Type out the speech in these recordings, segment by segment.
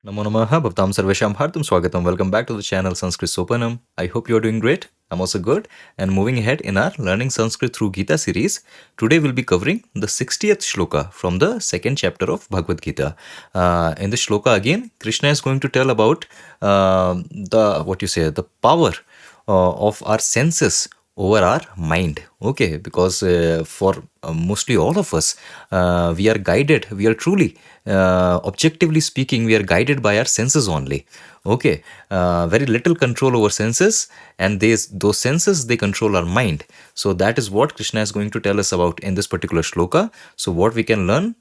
Namo Namaha Bhaktam Sarvesham Bhartam Swagatam. Welcome back to the channel Sanskrit Sopanam. I hope you are doing great. I'm also good. And moving ahead in our Learning Sanskrit through Gita series, today we'll be covering the 60th shloka from the second chapter of Bhagavad Gita. In this shloka again, Krishna is going to tell about the power of our senses over our mind. Okay, because for mostly all of us, we are guided, we are truly objectively speaking, we are guided by our senses only. Okay, very little control over senses, and those senses, they control our mind. So that is what Krishna is going to tell us about in this particular shloka. So what we can learn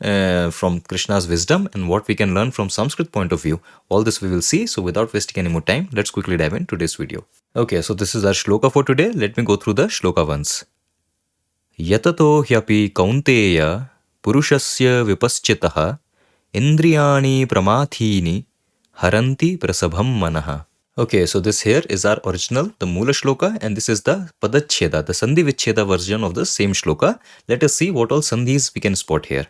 from Krishna's wisdom and what we can learn from Sanskrit point of view, all this we will see. So without wasting any more time, let's quickly dive into today's video. Okay, so this is our shloka for today. Let me go through the shloka once. Yatato hyapi kaunteya purushasya vipaschitaha indriyani pramathini haranti prasabham manaha. Okay, so this here is our original, the Mula Shloka, and this is the Padacheda, the Sandhi Vicheda version of the same Shloka. Let us see what all Sandhis we can spot here.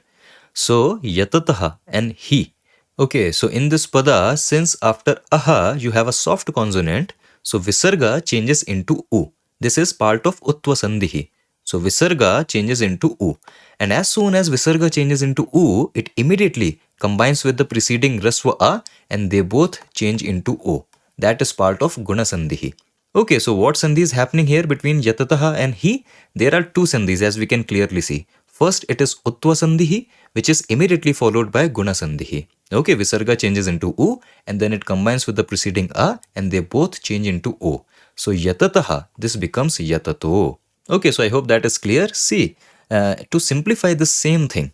So, Yatataha and He. Okay, so in this Pada, since after Aha you have a soft consonant, so Visarga changes into U. This is part of Utva Sandhi. So Visarga changes into U. And as soon as Visarga changes into U, it immediately combines with the preceding Rasva A and they both change into O. That is part of Guna Sandhi. Okay, so what Sandhi is happening here between Yatataha and He? There are two Sandhis as we can clearly see. First, it is Utva Sandhi, which is immediately followed by Guna Sandhi. Okay, Visarga changes into U and then it combines with the preceding A and they both change into O. So Yatataha, this becomes Yatato. Okay, so I hope that is clear. See, to simplify the same thing,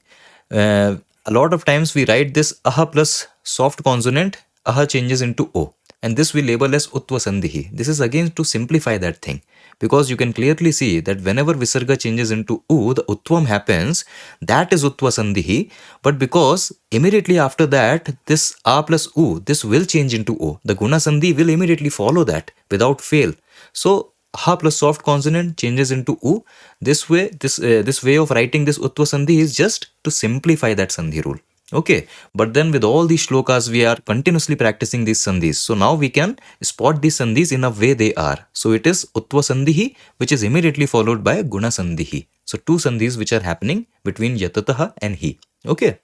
a lot of times we write this Aha plus soft consonant, Aha changes into O. And this we label as Utva Sandhi. This is again to simplify that thing. Because you can clearly see that whenever Visarga changes into U, the Utvam happens, that is Utva Sandhi. But because immediately after that, this A plus U, this will change into O. The Guna Sandhi will immediately follow that without fail. So, Ha plus soft consonant changes into U. This way, this way of writing this Utva Sandhi is just to simplify that Sandhi rule. Okay, but then with all these shlokas, we are continuously practicing these sandhis. So now we can spot these sandhis in a way they are. So it is Utva Sandhi, which is immediately followed by Guna Sandhi. So two sandhis which are happening between Yatataha and He. Okay,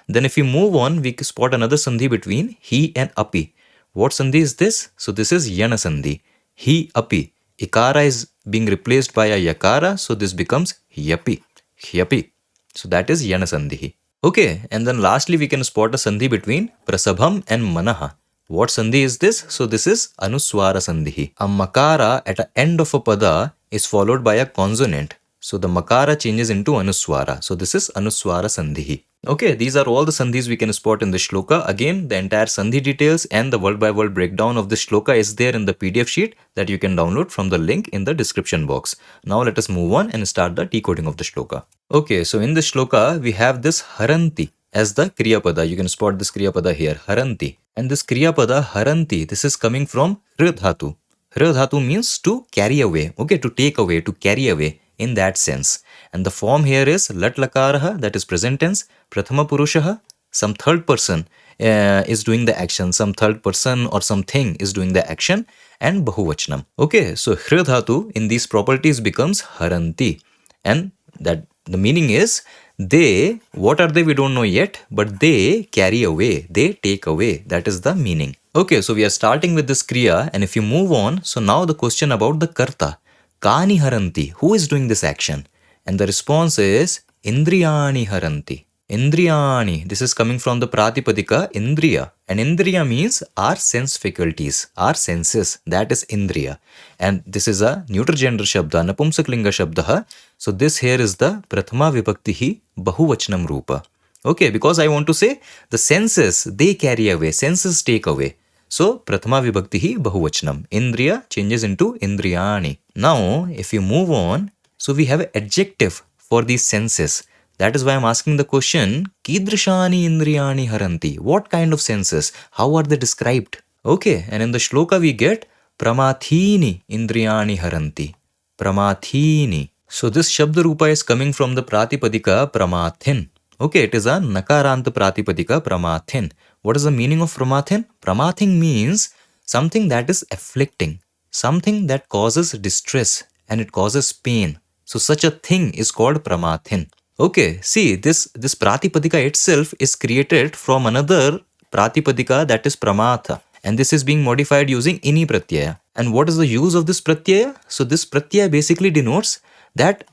then if we move on, we spot another sandhi between He and Api. What sandhi is this? So this is Yana Sandhi. He, Api. Ikara is being replaced by a Yakara, so this becomes Hyapi. Hyapi. So that is Yana Sandhi. Okay, and then lastly we can spot a sandhi between Prasabham and Manaha. What sandhi is this? So this is Anuswara Sandhi. A makara at the end of a pada is followed by a consonant. So the makara changes into Anuswara. So this is Anuswara Sandhi. Okay, these are all the sandhis we can spot in the shloka. Again, the entire sandhi details and the word by word breakdown of this shloka is there in the PDF sheet that you can download from the link in the description box. Now let us move on and start the decoding of the shloka. Okay, so in this shloka, we have this Haranti as the Kriya Pada. You can spot this Kriya Pada here, Haranti. And this Kriya Pada, Haranti, this is coming from Hridhatu. Hridhatu means to carry away, okay, to take away, to carry away in that sense. And the form here is Lat Lakaraha, that is present tense, Prathama Purushaha, some third person is doing the action, some third person or something is doing the action, and Bahuvachanam. Okay, so Hridhatu in these properties becomes Haranti. And that the meaning is they, what are they, we don't know yet, but they carry away, they take away. That is the meaning. Okay, so we are starting with this Kriya, and if you move on, so now the question about the Karta. Kani Haranti, who is doing this action? And the response is Indriyani Haranti. Indriyani, this is coming from the Pratipadika Indriya. And Indriya means our sense faculties, our senses. That is Indriya. And this is a neuter gender Shabda, Napumsaklinga Shabda. So this here is the Prathama Vibhaktihi Bahuvachanam Rupa. Okay, because I want to say the senses, they carry away, senses take away. So Prathama Vibhaktihi Bahuvachanam. Indriya changes into Indriyani. Now, if you move on, so we have an adjective for these senses. That is why I'm asking the question, Kidrishani Indriyani Haranti. What kind of senses? How are they described? Okay, and in the shloka we get Pramathini Indriyani Haranti. Pramathini. So this Shabda Rupa is coming from the Pratipadika Pramathin. Okay, it is a Nakaranta Pratipadika Pramathin. What is the meaning of pramathin? Pramathin means something that is afflicting, something that causes distress and it causes pain. So such a thing is called pramathin. Okay, see, this pratipadika itself is created from another pratipadika, that is pramatha. And this is being modified using ini pratyaya. And what is the use of this pratyaya? So this pratyaya basically denotes that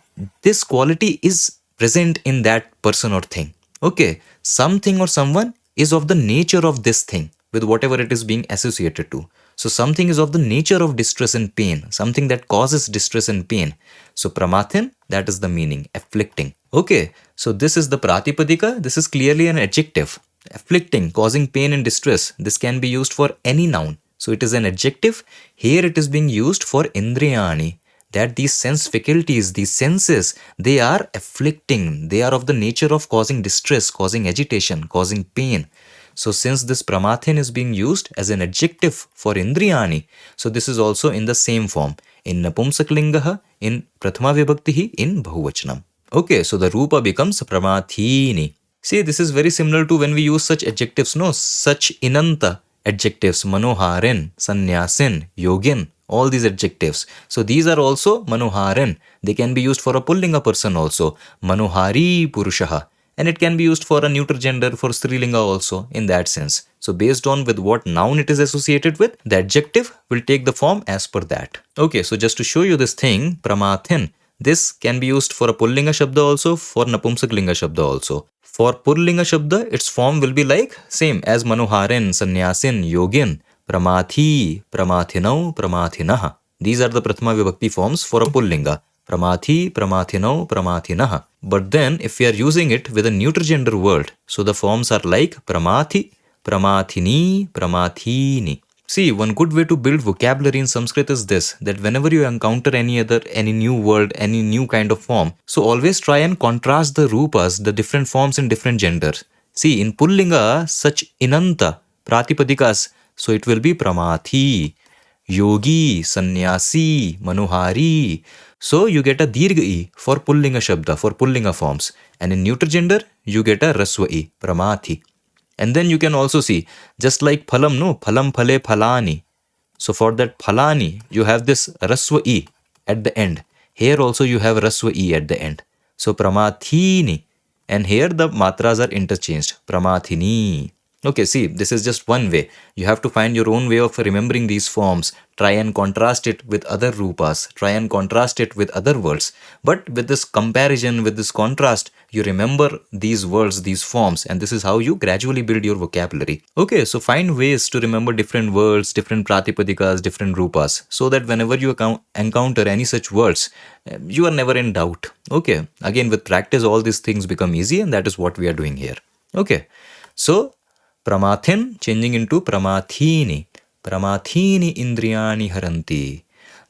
this quality is present in that person or thing. Okay, something or someone is of the nature of this thing with whatever it is being associated to. So something is of the nature of distress and pain, something that causes distress and pain. So pramathin, that is the meaning, afflicting. Okay, so this is the pratipadika. This is clearly an adjective. Afflicting, causing pain and distress. This can be used for any noun. So it is an adjective. Here it is being used for indriyani. That these sense faculties, these senses, they are afflicting. They are of the nature of causing distress, causing agitation, causing pain. So since this pramathin is being used as an adjective for indriyani, so this is also in the same form. In napumsaklingaha, in prathama vibhaktihi, in bahuvachanam. Okay, so the rupa becomes pramathini. See, this is very similar to when we use such adjectives, no? Such inanta adjectives, manoharin, sannyasin, yogin, all these adjectives. So these are also manoharin. They can be used for a pullinga person also. Manohari purushaha. And it can be used for a neuter gender, for strilinga also, in that sense. So based on with what noun it is associated with, the adjective will take the form as per that. Okay, so just to show you this thing, pramathin, this can be used for a pullinga shabda also, for napumsaklinga shabda also. For pullinga shabda, its form will be like same as manoharin, sannyasin, yogin, pramathi, pramathinau, pramathinaha. These are the prathama vibhakti forms for a pullinga. Pramathi, pramathinau, pramathinaha. But then if we are using it with a neuter gender word, so the forms are like pramathi, pramathini, pramathini. See, one good way to build vocabulary in Sanskrit is this, that whenever you encounter any new word, any new kind of form, so always try and contrast the rupas, the different forms in different genders. See, in Pullinga, such inanta, pratipadikas, so it will be pramathi, yogi, sannyasi, manohari. So you get a dirgha I for Pullinga shabda, for Pullinga forms. And in neuter gender, you get a rasva I, pramathi. And then you can also see, just like phalam, no, phalam phale phalani. So for that phalani, you have this rasva I at the end. Here also you have rasva I at the end. So pramathini. And here the matras are interchanged. Pramathini. Okay, see, this is just one way. You have to find your own way of remembering these forms. Try and contrast it with other rupas. Try and contrast it with other words. But with this comparison, with this contrast, you remember these words, these forms, and this is how you gradually build your vocabulary. Okay, so find ways to remember different words, different pratipadikas, different rupas, so that whenever you encounter any such words, you are never in doubt. Okay, again, with practice, all these things become easy, and that is what we are doing here. Okay, so pramathin changing into pramathini. Pramathini indriyani haranti.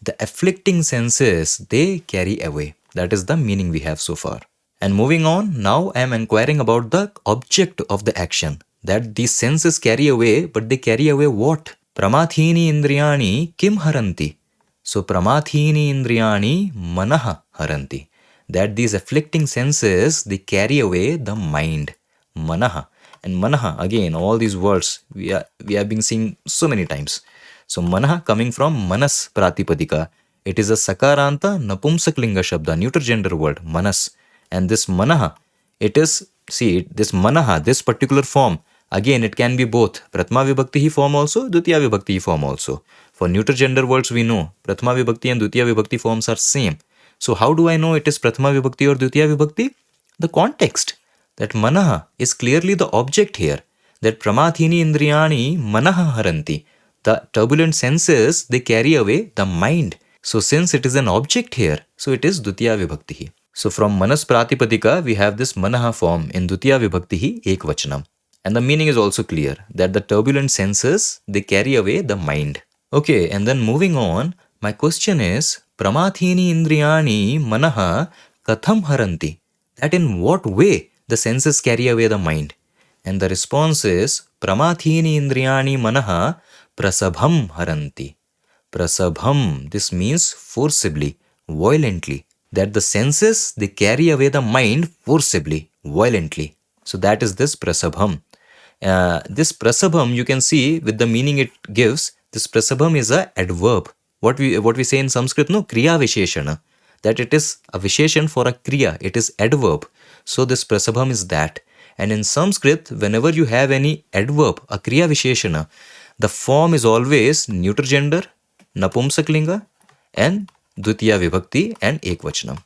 The afflicting senses, they carry away. That is the meaning we have so far. And moving on, now I am inquiring about the object of the action. That these senses carry away, but they carry away what? Pramathini indriyani kim haranti. So pramathini indriyani manaha haranti. That these afflicting senses, they carry away the mind. Manaha. And manaha, again, all these words we have been seeing so many times. So manaha coming from manas pratipadika. It is a sakaranta napumsaklinga shabda, neuter gender word, manas. And this manaha, it is, see, this manaha, this particular form, again, it can be both prathama vibhakti form also, dutiya vibhakti form also. For neuter gender words, we know prathama vibhakti and dutiya vibhakti forms are same. So how do I know it is prathama vibhakti or dutiya vibhakti? The context. That manaha is clearly the object here. That pramathini indriyani manaha haranti. The turbulent senses, they carry away the mind. So since it is an object here, so it is dutiya vibhakti. So from manas pratipadika, we have this manaha form in dutiya vibhakti ekvachanam. And the meaning is also clear, that the turbulent senses, they carry away the mind. Okay, and then moving on, my question is, pramathini indriyani manaha katham haranti. That in what way the senses carry away the mind? And the response is, pramathini indriyani manaha prasabham haranti. Prasabham, this means forcibly, violently. That the senses, they carry away the mind forcibly, violently. So that is this prasabham. This prasabham, you can see with the meaning it gives, this prasabham is a adverb. What we say in Sanskrit, no, kriya visheshana, that it is a visheshan for a kriya, it is adverb. So this prasabham is that. And in Sanskrit, whenever you have any adverb, a kriya visheshana, the form is always neuter gender, napumsaklinga, and dvitiya vibhakti and ekvachanam.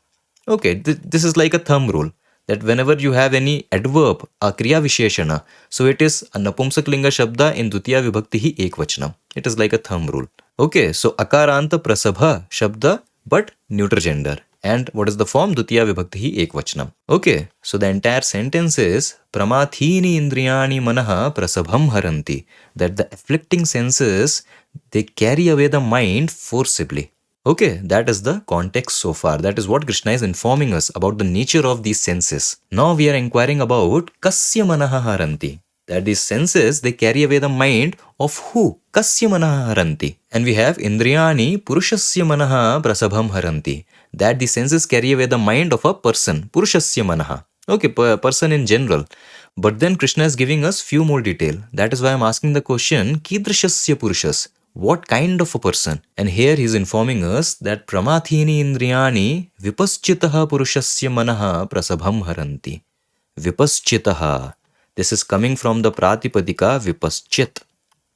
Okay, this is like a thumb rule, that whenever you have any adverb, a kriya visheshana, so it is a napumsaklinga shabda in dvitiya vibhakti hi ekvachanam. It is like a thumb rule. Okay, so akaranta prasabha shabda, but neuter gender. And what is the form? Dvitiya vibhakti hi ekvachanam. Okay, so the entire sentence is pramathini indriyani manaha prasabham haranti, that the afflicting senses, they carry away the mind forcibly. Okay, that is the context so far. That is what Krishna is informing us about the nature of these senses. Now we are inquiring about kasya manaha haranti, that these senses, they carry away the mind of who? Kasya manaha haranti. And we have indriyani purushasya manaha prasabham haranti, that the senses carry away the mind of a person, purushasya manaha. Okay, person in general. But then Krishna is giving us few more detail. That is why I am asking the question, kidrishasya purushas, what kind of a person? And here he is informing us that pramathini indriyani vipaschitaha purushasya manaha prasabham haranti. Vipaschitaha. This is coming from the pratipadika vipaschit.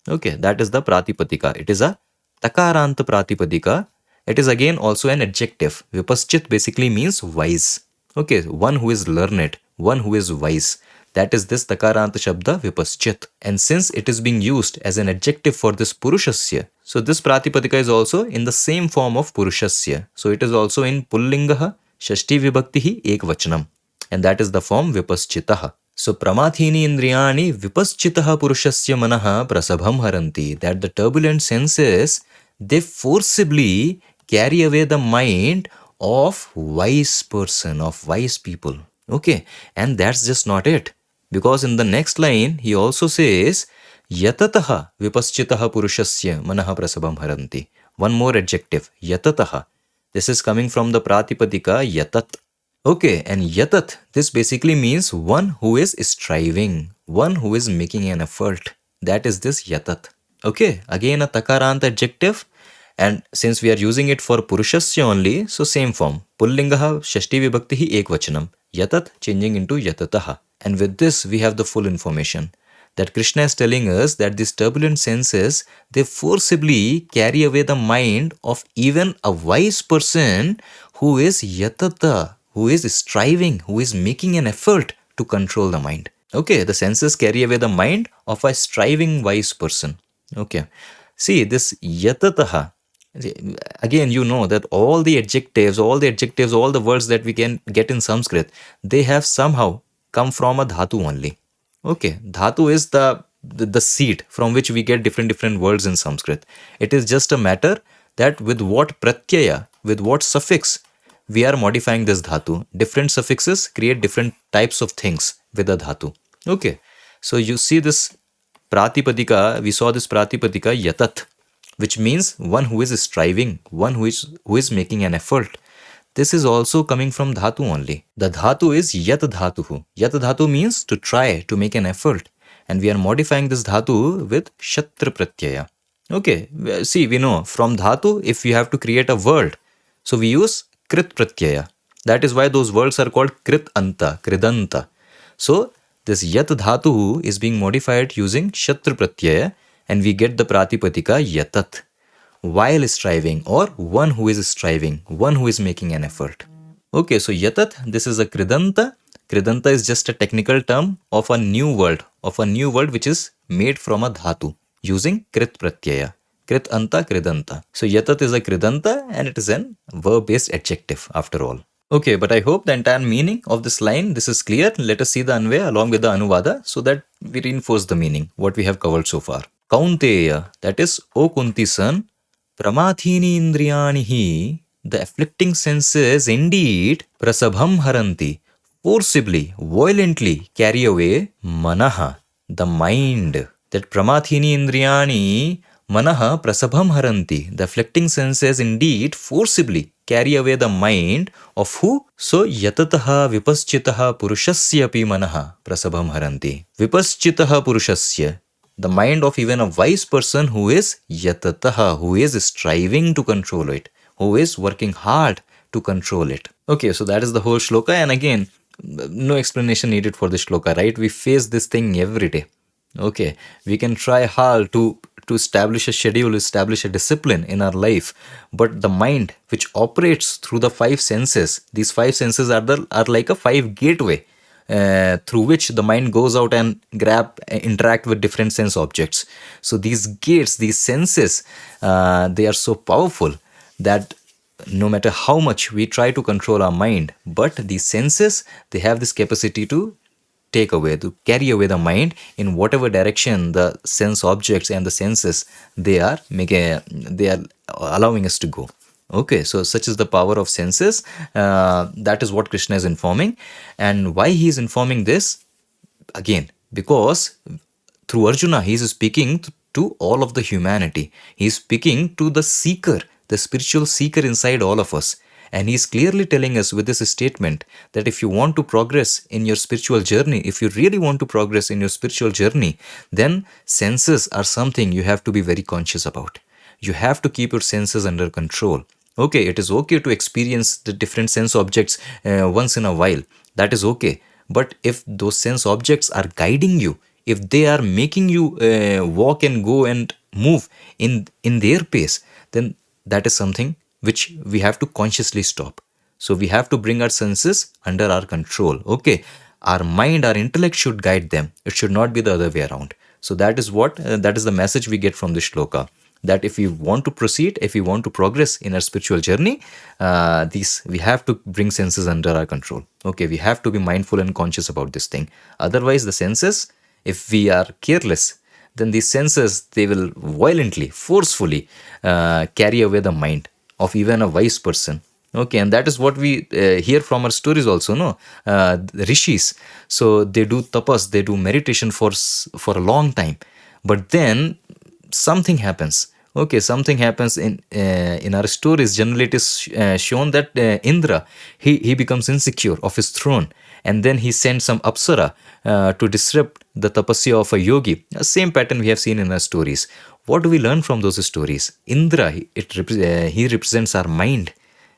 Okay, that is the pratipadika. It is a takaranta pratipadika. It is again also an adjective. Vipaschit basically means wise. Okay, one who is learned, one who is wise. That is this takaranta shabda vipaschit. And since it is being used as an adjective for this purushasya, so this pratipadika is also in the same form of purushasya. So it is also in pullingaha shashti vibhaktihi ekvachanam. And that is the form vipaschitaha. So pramathini indriyani vipaschitaha purushasya manaha prasabham haranti, that the turbulent senses, they forcibly carry away the mind of wise person, of wise people. Okay, and that's just not it. Because in the next line, he also says, yatataha vipaschitaha purushasya manaha prasabham haranti. One more adjective, yatataha. This is coming from the pratipadika yatat. Okay, and yatat, this basically means one who is striving, one who is making an effort. That is this yatat. Okay, again a takaranta adjective. And since we are using it for purushasya only, so same form. Pullingaha shashti vibhaktihi ekvachanam. Yatat changing into yatataha. And with this, we have the full information. That Krishna is telling us that these turbulent senses, they forcibly carry away the mind of even a wise person who is yatata, who is striving, who is making an effort to control the mind. Okay, the senses carry away the mind of a striving wise person. Okay, see this yatataha. Again, you know that all the adjectives, all the words that we can get in Sanskrit, they have somehow come from a dhatu only. Okay, dhatu is the seed from which we get different words in Sanskrit. It is just a matter that with what pratyaya, with what suffix, we are modifying this dhatu. Different suffixes create different types of things with a dhatu. Okay, so you see this pratipadika, we saw this pratipadika yatat, which means one who is striving, one who is making an effort. This is also coming from dhatu only. The dhatu is yat dhatuhu. Yat dhatu means to try, to make an effort. And we are modifying this dhatu with shatra pratyaya. Okay, see, we know from dhatu, if you have to create a word, so we use krit pratyaya. That is why those words are called krit anta, kridanta. So this yat dhatu is being modified using shatra pratyaya, and we get the pratipadika yatat, while striving, or one who is striving, one who is making an effort. Okay, so yatat, this is a kridanta. Kridanta is just a technical term of a new word which is made from a dhatu using krit pratyaya. Krit anta, kridanta. So yatat is a kridanta and it is an verb-based adjective after all. Okay, but I hope the entire meaning of this line, this is clear. Let us see the Anvaya along with the Anuvada so that we reinforce the meaning, what we have covered so far. Kaunteya, that is, O Kunti son, pramathini indriyanihi, the afflicting senses indeed, prasabham haranti, forcibly, violently carry away manaha, the mind. That pramathini indriyani manaha prasabham haranti, the afflicting senses indeed forcibly carry away the mind of who? So yatataha vipaschitaha purushasya pi manaha prasabham haranti. Vipaschitaha purushasya, the mind of even a wise person who is yatataha, who is striving to control it, who is working hard to control it. Okay, so that is the whole shloka, and again, no explanation needed for the shloka, right? We face this thing every day. Okay, we can try hard to establish a schedule, establish a discipline in our life, but the mind which operates through the five senses, these five senses are like a five gateway through which the mind goes out and interact with different sense objects. So these gates, these senses, they are so powerful that no matter how much we try to control our mind, but these senses, they have this capacity to take away, to carry away the mind in whatever direction the sense objects and the senses they are allowing us to go. Okay, so such is the power of senses. That is what Krishna is informing. And why he is informing this? Again, because through Arjuna, he is speaking to all of the humanity. He is speaking to the seeker, the spiritual seeker inside all of us. And he's clearly telling us with this statement that if you want to progress in your spiritual journey, if you really want to progress in your spiritual journey, then senses are something you have to be very conscious about. You have to keep your senses under control. Okay, it is okay to experience the different sense objects once in a while. That is okay. But if those sense objects are guiding you, if they are making you walk and go and move in their pace, then that is something which we have to consciously stop. So we have to bring our senses under our control. Okay, our mind, our intellect should guide them. It should not be the other way around. So that is what that is the message we get from this shloka. That if we want to proceed, if we want to progress in our spiritual journey, we have to bring senses under our control. Okay, we have to be mindful and conscious about this thing. Otherwise, the senses, if we are careless, then these senses, they will violently, forcefully carry away the mind of even a wise person. Okay, and that is what we hear from our stories also, no? The rishis, so they do tapas, they do meditation for a long time, but then something happens. Okay, something happens in our stories. Generally, it is shown that Indra, he becomes insecure of his throne, and then he sends some apsara to disrupt the tapasya of a yogi. Same pattern we have seen in our stories. What do we learn from those stories? Indra, he represents our mind.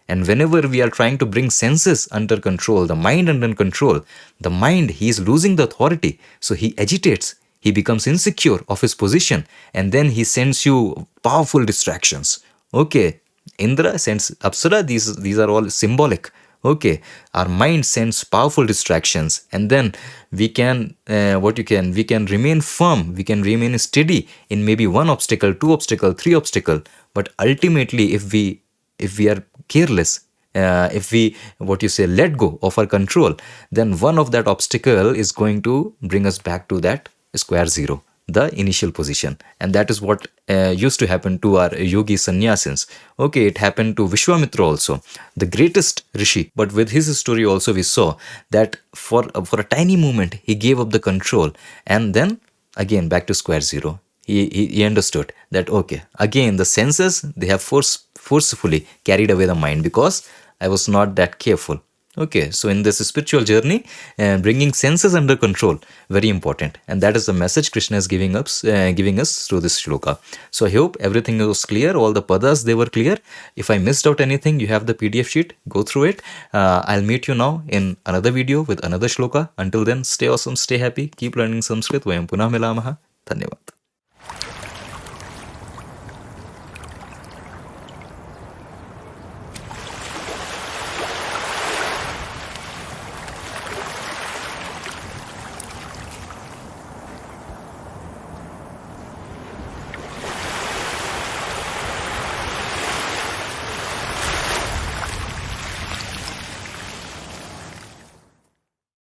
And whenever we are trying to bring senses under control, the mind under control, the mind, he is losing the authority. So he agitates. He becomes insecure of his position. And then he sends you powerful distractions. Okay, Indra sends Apsara. These are all symbolic. Okay, our mind sends powerful distractions, and then we can we can remain firm, we can remain steady in maybe one obstacle, two obstacle, three obstacle. But ultimately, if we are careless, if we let go of our control, then one of that obstacle is going to bring us back to that square zero, the initial position. And that is what used to happen to our yogi sannyasins. Okay, it happened to Vishwamitra also, the greatest rishi. But with his story also we saw that for a tiny moment he gave up the control, and then again back to square zero. He understood that, okay, again the senses, they have forcefully carried away the mind because I was not that careful. Okay, so in this spiritual journey, bringing senses under control, very important. And that is the message Krishna is giving us through this shloka. So I hope everything was clear, all the padas, they were clear. If I missed out anything, you have the PDF sheet, go through it. I'll meet you now in another video with another shloka. Until then, stay awesome, stay happy, keep learning Sanskrit. Vayam punah milamaha. Dhanyavad.